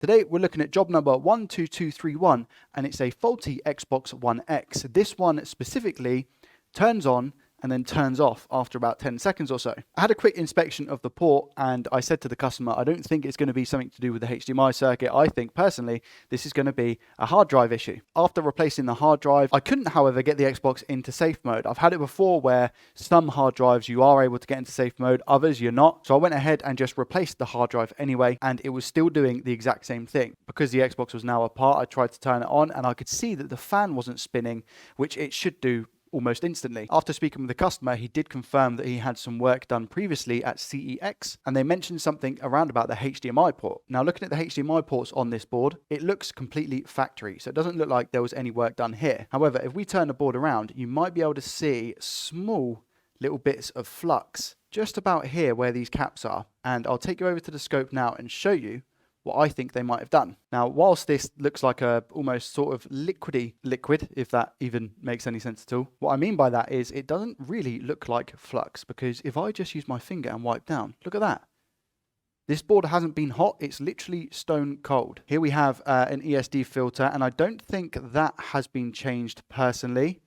Today we're looking at job number 12231 and it's a faulty Xbox One X. This one specifically turns on and then turns off after about 10 seconds or so. I had a quick inspection of the port and I said to the customer, I don't think it's going to be something to do with the HDMI circuit. I think personally this is going to be a hard drive issue. After replacing the hard drive, I couldn't however get the Xbox into safe mode. I've had it before where some hard drives you are able to get into safe mode, others you're not. So I went ahead and just replaced the hard drive anyway, and it was still doing the exact same thing. Because the Xbox was now apart, I tried to turn it on and I could see that the fan wasn't spinning, which it should do almost instantly. After speaking with the customer, he did confirm that he had some work done previously at CEX, and they mentioned something around about the HDMI port. Now, looking at the HDMI ports on this board, it looks completely factory, so it doesn't look like there was any work done here. However, if we turn the board around, you might be able to see small little bits of flux just about here where these caps are, and I'll take you over to the scope now and show you what I think they might have done. Now, whilst this looks like a almost sort of liquidy liquid, if that even makes any sense at all, what I mean by that is it doesn't really look like flux, because if I just use my finger and wipe down, look at that. This board hasn't been hot, it's literally stone cold. Here we have an ESD filter, and I don't think that has been changed personally.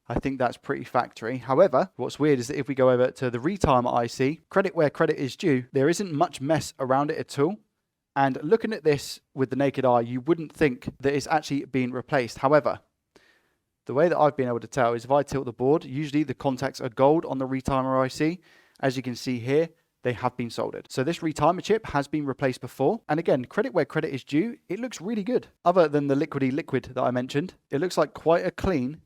I think that's pretty factory. However, what's weird is that if we go over to the retimer IC, credit where credit is due, there isn't much mess around it at all. And looking at this with the naked eye, you wouldn't think that it's actually been replaced. However, the way that I've been able to tell is if I tilt the board, usually the contacts are gold on the retimer IC. As you can see here, they have been soldered. So this retimer chip has been replaced before. And again, credit where credit is due, it looks really good. Other than the liquidy liquid that I mentioned, it looks like quite a clean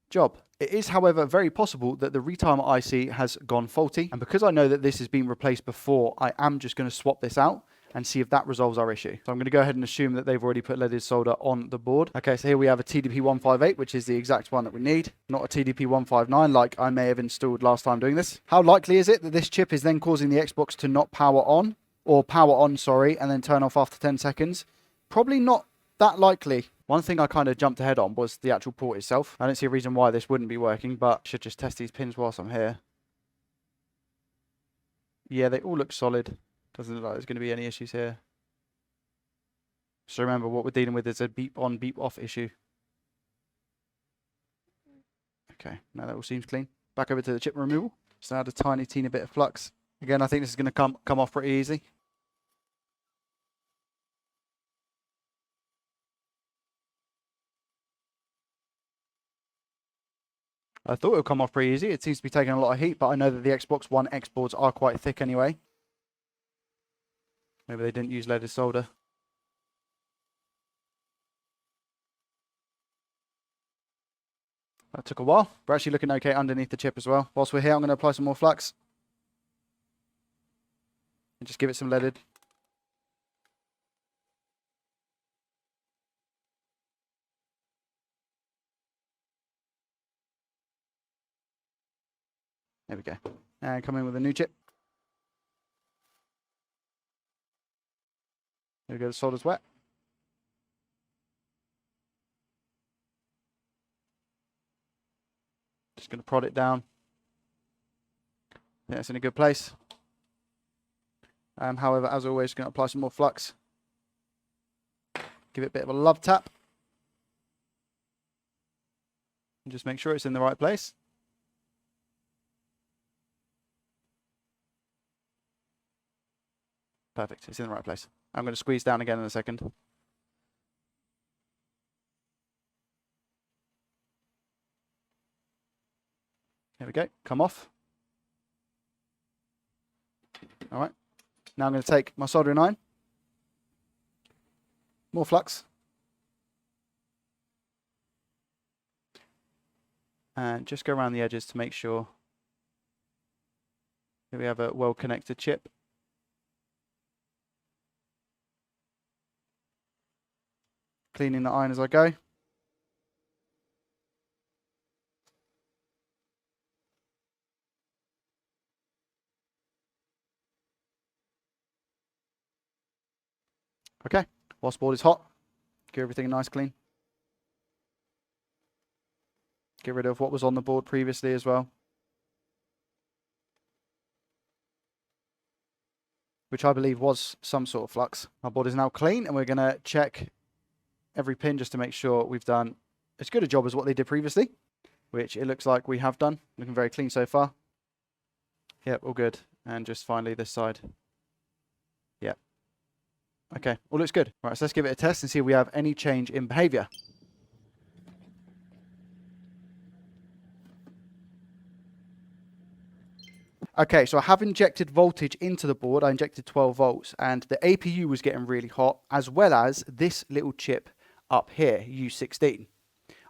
job. It is, however, very possible that the retimer IC has gone faulty. And because I know that this has been replaced before, I am just going to swap this out and see if that resolves our issue. So I'm going to go ahead and assume that they've already put leaded solder on the board. Okay, so here we have a TDP158, which is the exact one that we need, not a TDP159 like I may have installed last time doing this. How likely is it that this chip is then causing the Xbox to not power on, or power on, sorry, and then turn off after 10 seconds? Probably not that likely. One thing I kind of jumped ahead on was the actual port itself. I don't see a reason why this wouldn't be working, but I should just test these pins whilst I'm here. Yeah, they all look solid. Doesn't look like there's going to be any issues here. So remember, what we're dealing with is a beep on, beep off issue. Okay, now that all seems clean. Back over to the chip removal. Just add a tiny, teeny bit of flux. Again, I think this is going to come off pretty easy. I thought it would come off pretty easy. It seems to be taking a lot of heat, but I know that the Xbox One X boards are quite thick anyway. Maybe they didn't use leaded solder. That took a while. We're actually looking okay underneath the chip as well. Whilst we're here, I'm going to apply some more flux. And just give it some leaded. There we go. And come in with a new chip. There we go, the solder's wet. Just going to prod it down. I think that's in a good place. However, as always, going to apply some more flux. Give it a bit of a love tap. And just make sure it's in the right place. Perfect, it's in the right place. I'm going to squeeze down again in a second. There we go, come off. All right, now I'm going to take my soldering iron, more flux, and just go around the edges to make sure that we have a well-connected chip. Cleaning the iron as I go. Okay, whilst board is hot, give everything nice clean. Get rid of what was on the board previously as well. which I believe was some sort of flux. Our board is now clean, and we're going to check every pin just to make sure we've done as good a job as what they did previously, which it looks like we have done. Looking very clean so far. Yep, all good. And just finally this side. Yep. Okay, all looks good. Right, so let's give it a test and see if we have any change in behavior. Okay, so I have injected voltage into the board. I injected 12 volts, and the APU was getting really hot, as well as this little chip up here, U16.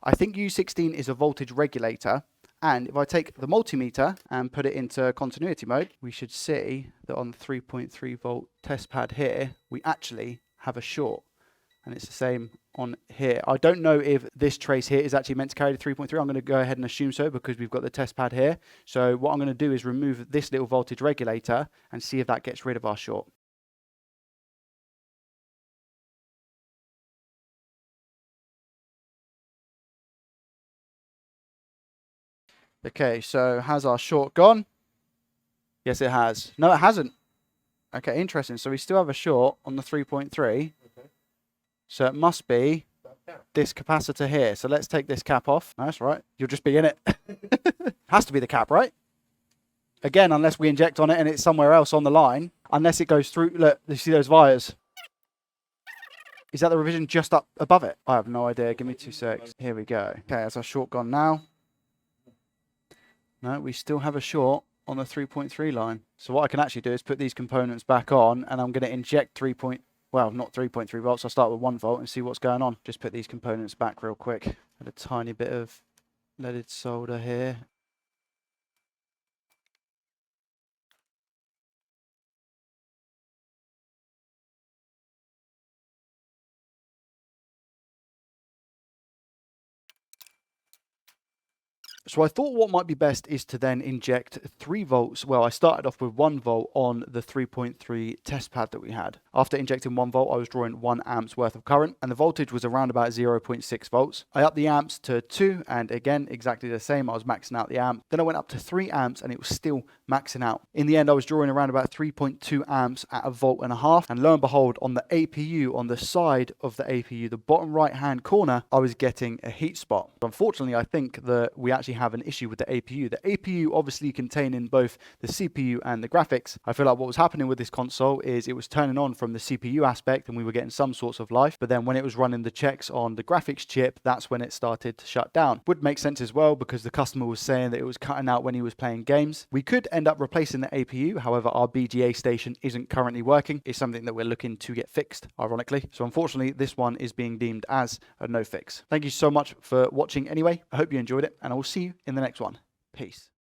I think U16 is a voltage regulator, and if I take the multimeter and put it into continuity mode, we should see that on the 3.3 volt test pad here, we actually have a short, and it's the same on here. I don't know if this trace here is actually meant to carry the 3.3. I'm going to go ahead and assume so because we've got the test pad here. So what I'm going to do is remove this little voltage regulator and see if that gets rid of our short. Okay, so has our short gone? Yes, it has. No, it hasn't. Okay, interesting. So we still have a short on the 3.3. Okay. So it must be this capacitor here. So let's take this cap off. That's right. You'll just be in it. Has to be the cap, right? Again, unless we inject on it and it's somewhere else on the line. Unless it goes through. Look, you see those wires? Is that the revision just up above it? I have no idea. Give me 2 secs. Here we go. Okay, that's our short gone now. No, we still have a short on the 3.3 line. So what I can actually do is put these components back on, and I'm going to inject not 3.3 volts. I'll start with 1 volt and see what's going on. Just put these components back real quick. Add a tiny bit of leaded solder here. So I thought what might be best is to then inject 3 volts. Well, I started off with 1 volt on the 3.3 test pad that we had. After injecting 1 volt, I was drawing 1 amps worth of current, and the voltage was around about 0.6 volts. I upped the amps to 2, and again, exactly the same. I was maxing out the amp. Then I went up to 3 amps, and it was still maxing out. In the end, I was drawing around about 3.2 amps at 1.5 volts, and lo and behold, on the APU, on the side of the APU, the bottom right-hand corner, I was getting a heat spot. Unfortunately, I think that we actually have an issue with the APU. The APU obviously containing both the CPU and the graphics. I feel like what was happening with this console is it was turning on from the CPU aspect and we were getting some sorts of life, but then when it was running the checks on the graphics chip, that's when it started to shut down. Would make sense as well because the customer was saying that it was cutting out when he was playing games. We could end up replacing the APU, however our BGA station isn't currently working. It's something that we're looking to get fixed, ironically. So unfortunately this one is being deemed as a no fix. Thank you so much for watching anyway. I hope you enjoyed it, and I will see you in the next one. Peace.